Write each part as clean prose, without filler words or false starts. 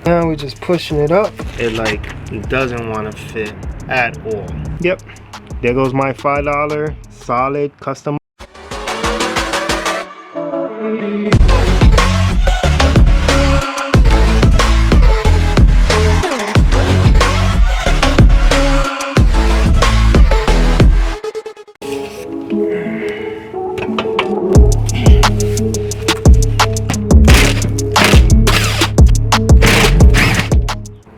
Now we're just pushing it up. It doesn't want to fit at all. Yep, there goes my $5 solid custom.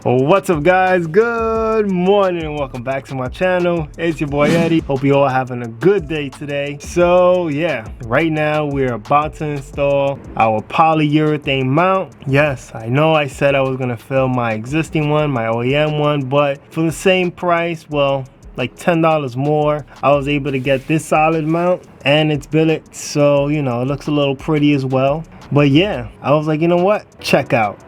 What's up guys, good morning and welcome back to my channel. It's your boy Eddie. Hope you all having a good day today. So yeah, right now we're about to install our polyurethane mount. Yes, I know I said I was gonna film my existing one, my OEM one, but for the same price, well, like $10 more, I was able to get this solid mount and it's billet, so you know, it looks a little pretty as well. But yeah, I was like, you know what, check out.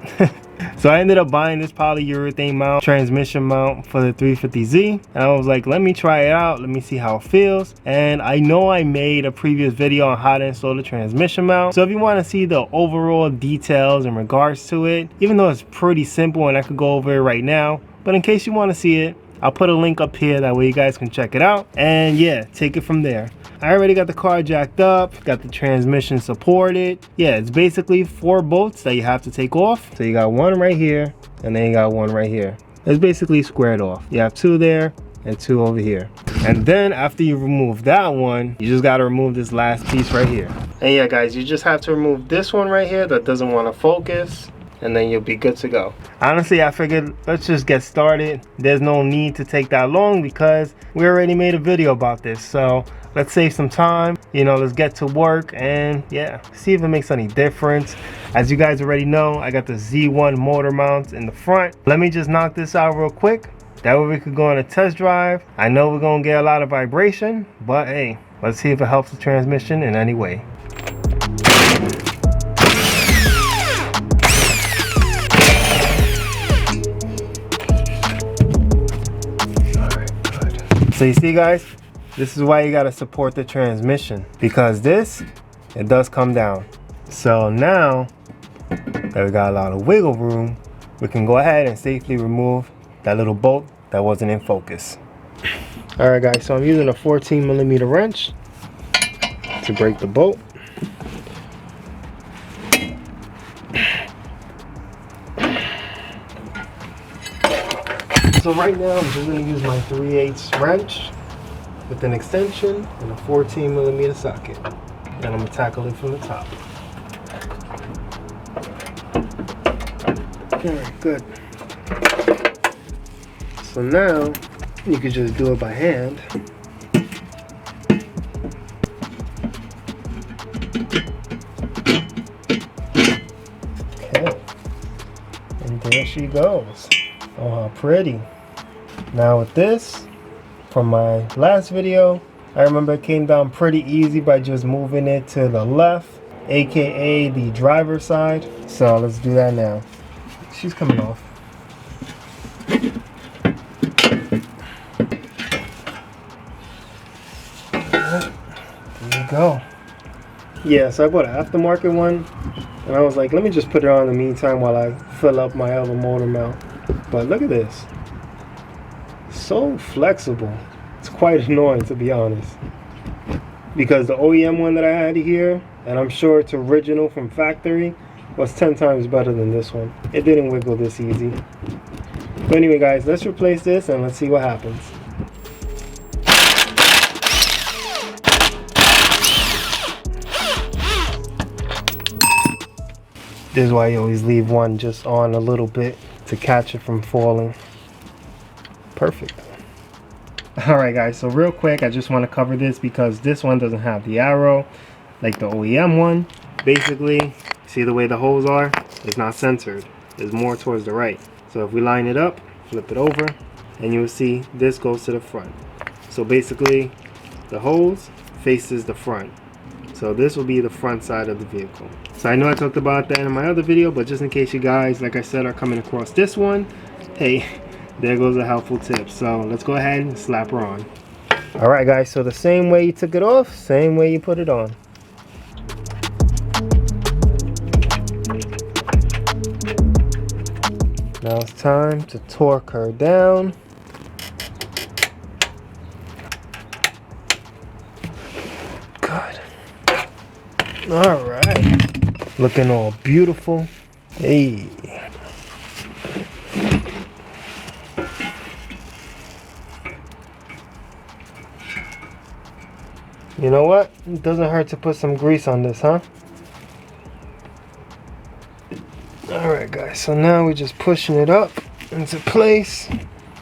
So I ended up buying this polyurethane mount, transmission mount for the 350Z, and I was like, let me try it out, let me see how it feels. And I know I made a previous video on how to install the transmission mount, so if you want to see the overall details in regards to it, even though it's pretty simple and I could go over it right now, but in case you want to see it, I'll put a link up here, that way you guys can check it out and yeah, take it from there. I already got the car jacked up, got the transmission supported. Yeah, it's basically 4 bolts that you have to take off. So you got one right here and then you got one right here. It's basically squared off. You have 2 there and 2 over here. And then after you remove that one, you just got to remove this last piece right here. And yeah guys, you just have to remove this one right here that doesn't want to focus, and then you'll be good to go. Honestly, I figured let's just get started. There's no need to take that long because we already made a video about this. So let's save some time, you know, let's get to work and yeah, see if it makes any difference. As you guys already know, I got the Z1 motor mounts in the front. Let me just knock this out real quick. That way we could go on a test drive. I know we're gonna get a lot of vibration, but hey, let's see if it helps the transmission in any way. So you see guys, this is why you gotta support the transmission, because this, it does come down. So now that we got a lot of wiggle room, we can go ahead and safely remove that little bolt that wasn't in focus. All right guys, so I'm using a 14mm wrench to break the bolt. So right now I'm just going to use my 3/8 wrench with an extension and a 14mm socket. And I'm going to tackle it from the top. Alright, good. So now you can just do it by hand. Okay. And there she goes. Oh, how pretty. Now with this, from my last video, I remember it came down pretty easy by just moving it to the left, aka the driver's side. So let's do that now. She's coming off. There you go. Yeah, so I bought an aftermarket one, and I was like, let me just put it on in the meantime while I fill up my other motor mount. But look at this. So flexible. It's quite annoying, to be honest, because the OEM one that I had here, and I'm sure it's original from factory, was 10 times better than this one. It didn't wiggle this easy. But anyway guys, let's replace this and let's see what happens. This is why you always leave one just on a little bit to catch it from falling. Perfect. Alright guys, so real quick, I just want to cover this because this one doesn't have the arrow like the OEM one. Basically, see the way the holes are? It's not centered. It's more towards the right. So if we line it up, flip it over, and you will see this goes to the front. So basically, the hose faces the front. So this will be the front side of the vehicle. So I know I talked about that in my other video, but just in case you guys, like I said, are coming across this one, hey, there goes a helpful tip. So let's go ahead and slap her on. All right guys, so the same way you took it off, same way you put it on. it's time to torque her down. Good. All right. Looking all beautiful. Hey. You know what? It doesn't hurt to put some grease on this, huh? Alright guys, so now we're just pushing it up into place.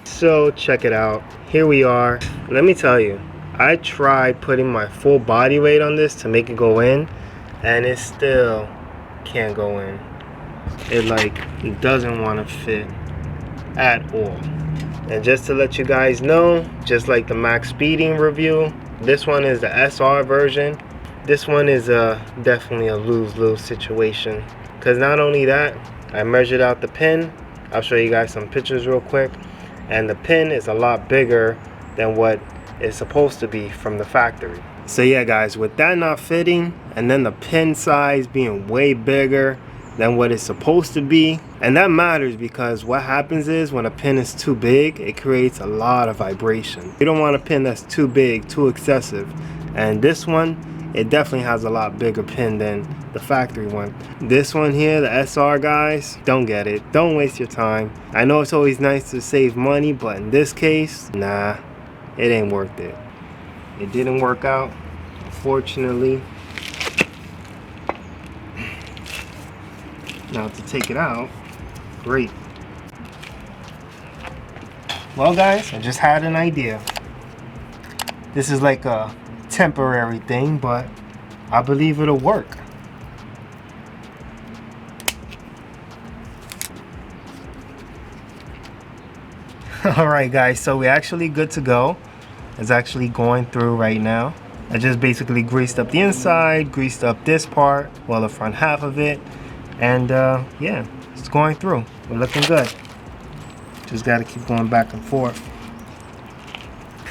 So check it out. Here we are. Let me tell you, I tried putting my full body weight on this to make it go in, and it still can't go in. It doesn't want to fit at all. And just to let you guys know, just like the max speeding review, this one is the SR version. This one is definitely a lose-lose situation. Because not only that, I measured out the pin. I'll show you guys some pictures real quick. And the pin is a lot bigger than what it's supposed to be from the factory. So yeah guys, with that not fitting, and then the pin size being way bigger than what it's supposed to be, and that matters because what happens is when a pin is too big, it creates a lot of vibration. You don't want a pin that's too big, too excessive. And this one, it definitely has a lot bigger pin than the factory one. This one here, the SR, guys, don't get it. Don't waste your time. I know it's always nice to save money, but in this case, nah, it ain't worth it. It didn't work out, unfortunately. Now to take it out, great. Well guys, I just had an idea. This is like a temporary thing, but I believe it'll work. Alright guys, so we're actually good to go. It's actually going through right now. I just basically greased up the inside, greased up this part, well, the front half of it. And yeah, it's going through. We're looking good. Just got to keep going back and forth.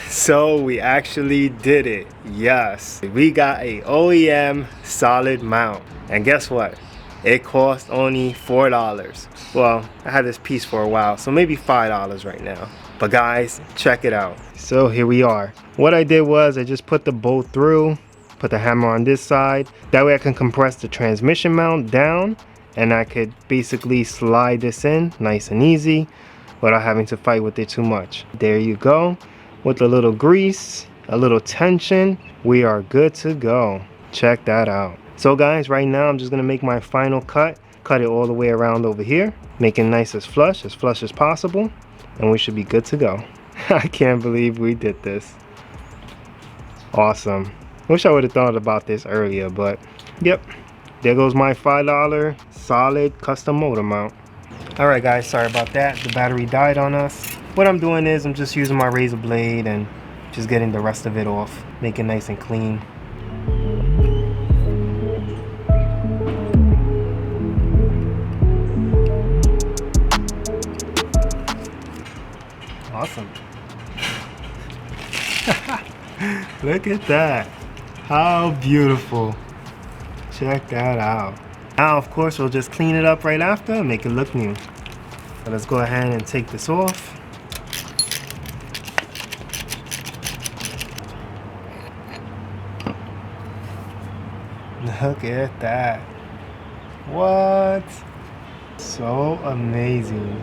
So we actually did it. Yes, we got a OEM solid mount. And guess what? It cost only $4. Well, I had this piece for a while, so maybe $5 right now. But guys, check it out. So here we are. What I did was I just put the bolt through, put the hammer on this side. That way I can compress the transmission mount down, and I could basically slide this in nice and easy without having to fight with it too much. There you go. With a little grease, a little tension, we are good to go. Check that out. So guys, right now I'm just gonna make my final cut it all the way around over here, make it nice as flush as possible, and we should be good to go. I can't believe we did this. Awesome. Wish I would have thought about this earlier, but yep, there goes my $5 solid custom motor mount. Alright guys, sorry about that. The battery died on us. What I'm doing is I'm just using my razor blade and just getting the rest of it off, make it nice and clean. Awesome. Look at that. How beautiful. Check that out. Now of course we'll just clean it up right after and make it look new. So let's go ahead and take this off. Look at that. What? So amazing.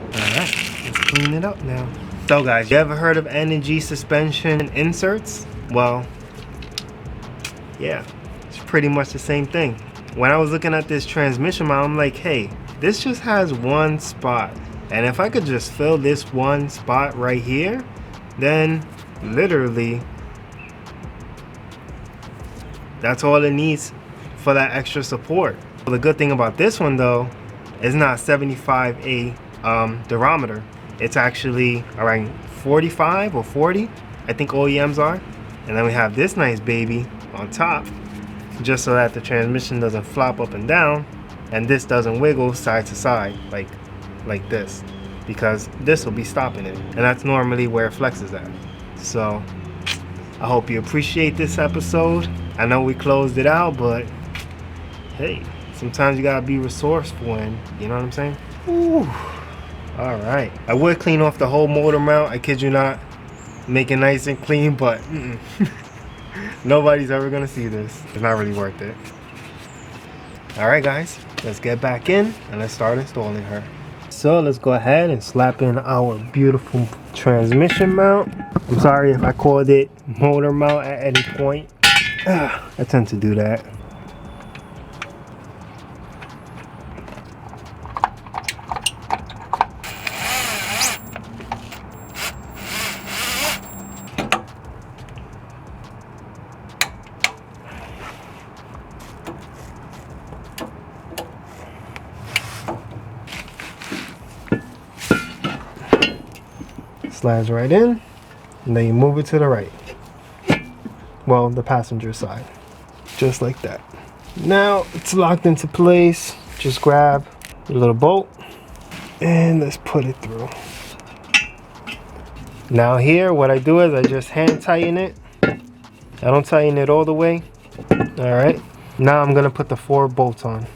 Alright, let's clean it up now. So guys, you ever heard of energy suspension inserts? Well, yeah, it's pretty much the same thing. When I was looking at this transmission mount, I'm like, hey, this just has one spot. And if I could just fill this one spot right here, then literally that's all it needs for that extra support. Well, the good thing about this one though, is not 75A durometer. It's actually around 45 or 40, I think OEMs are. And then we have this nice baby on top, just so that the transmission doesn't flop up and down, and this doesn't wiggle side to side like this, because this will be stopping it, and that's normally where it flexes at. So I hope you appreciate this episode. I know we closed it out, but hey, sometimes you gotta be resourceful, and you know what I'm saying? Ooh. All right, I would clean off the whole motor mount, I kid you not, make it nice and clean, but nobody's ever gonna see this. It's not really worth it. All right guys, let's get back in and let's start installing her. So let's go ahead and slap in our beautiful transmission mount. I'm sorry if I called it motor mount at any point. I tend to do that. Slides right in, and then you move it to the right. Well, the passenger side, just like that. Now it's locked into place. Just grab your little bolt and let's put it through. Now here, what I do is I just hand tighten it. I don't tighten it all the way. All right. Now I'm gonna put the 4 bolts on.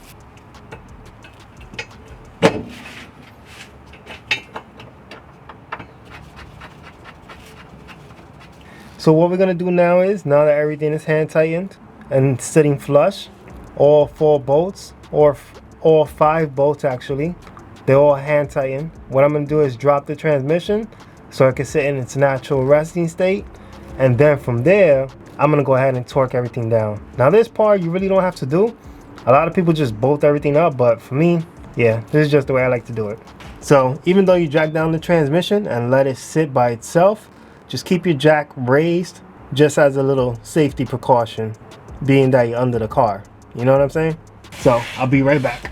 So what we're gonna do now is, now that everything is hand tightened and sitting flush, all 4 bolts, or all 5 bolts actually, they're all hand tightened. What I'm gonna do is drop the transmission so it can sit in its natural resting state, and then from there I'm gonna go ahead and torque everything down. Now this part you really don't have to do. A lot of people just bolt everything up, but for me, yeah, this is just the way I like to do it. So even though you jack down the transmission and let it sit by itself, just keep your jack raised, just as a little safety precaution, being that you're under the car. You know what I'm saying? So I'll be right back.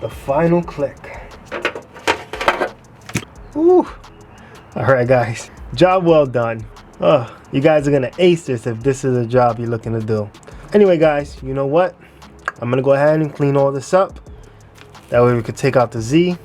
The final click. Woo! All right, guys. Job well done. You guys are gonna ace this if this is a job you're looking to do. Anyway guys, you know what? I'm gonna go ahead and clean all this up. That way we could take out the Z.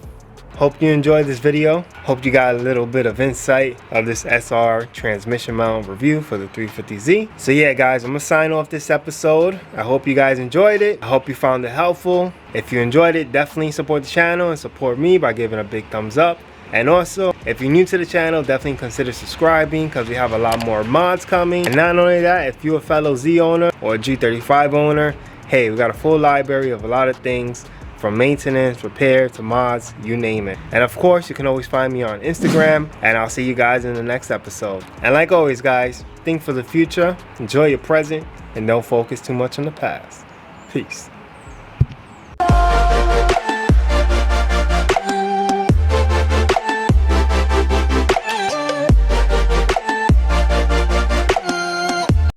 Hope you enjoyed this video. Hope you got a little bit of insight of this SR transmission mount review for the 350Z. So yeah guys, I'm gonna sign off this episode. I hope you guys enjoyed it. I hope you found it helpful. If you enjoyed it, definitely support the channel and support me by giving a big thumbs up. And also, if you're new to the channel, definitely consider subscribing because we have a lot more mods coming. And not only that, if you're a fellow Z owner or a G35 owner, hey, we got a full library of a lot of things, from maintenance, repair, to mods, you name it. And of course, you can always find me on Instagram, and I'll see you guys in the next episode. And like always guys, think for the future, enjoy your present, and don't focus too much on the past. Peace.